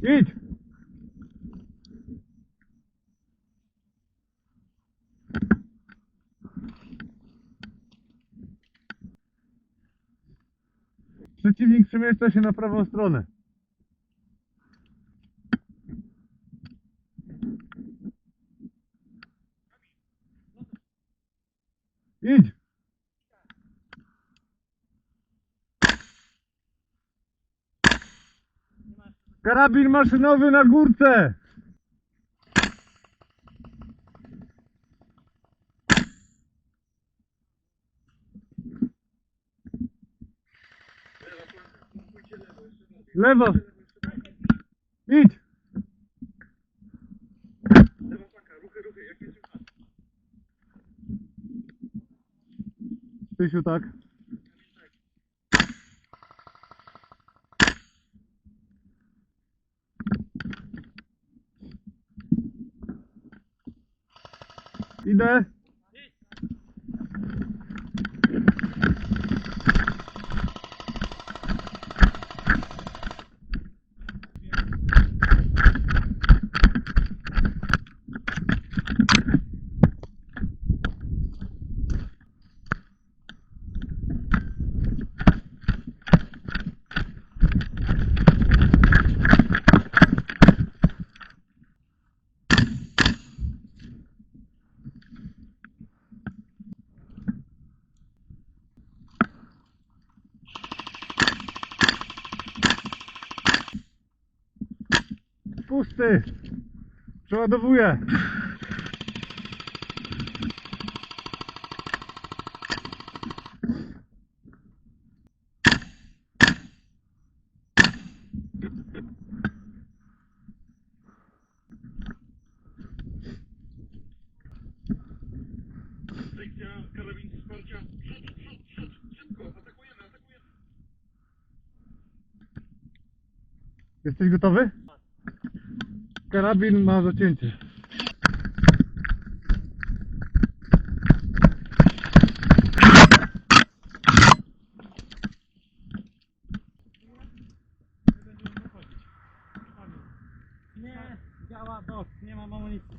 Idź! Przeciwnik przemieszcza się na prawą stronę. Idź! Karabin maszynowy na górce! Lewo! Idź! Tysiu, tak? Idę! Pusty! Przeładowuję! Sekcja, karabin wsparcia. Przód, szybko, atakujemy. Jesteś gotowy? Karabin ma zacięcie. Nie, działa box, nie mam amunicji.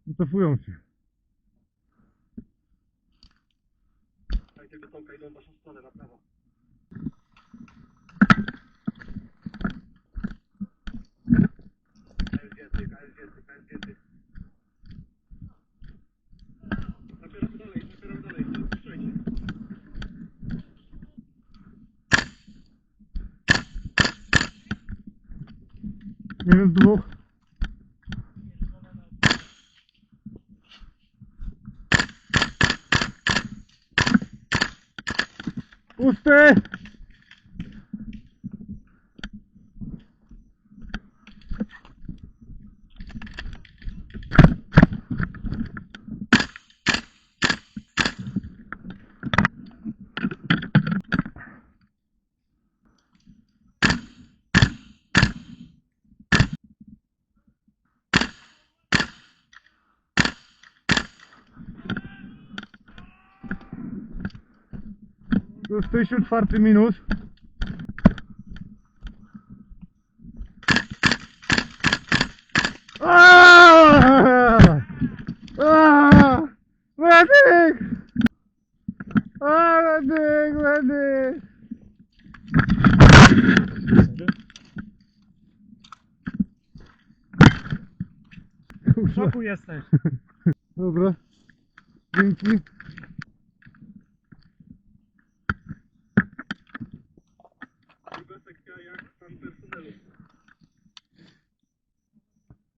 Wycofują się. Dajcie gotołka, idą w waszą stronę, na prawo. KS-więcej. Napieramy dalej, spuszczajcie. Minus dwóch. Pusty! Już Tysiu, czwarty minus. Aaaa! Aaaa! Medyk! Medyk! W szoku jesteś. Dobra. Dzięki.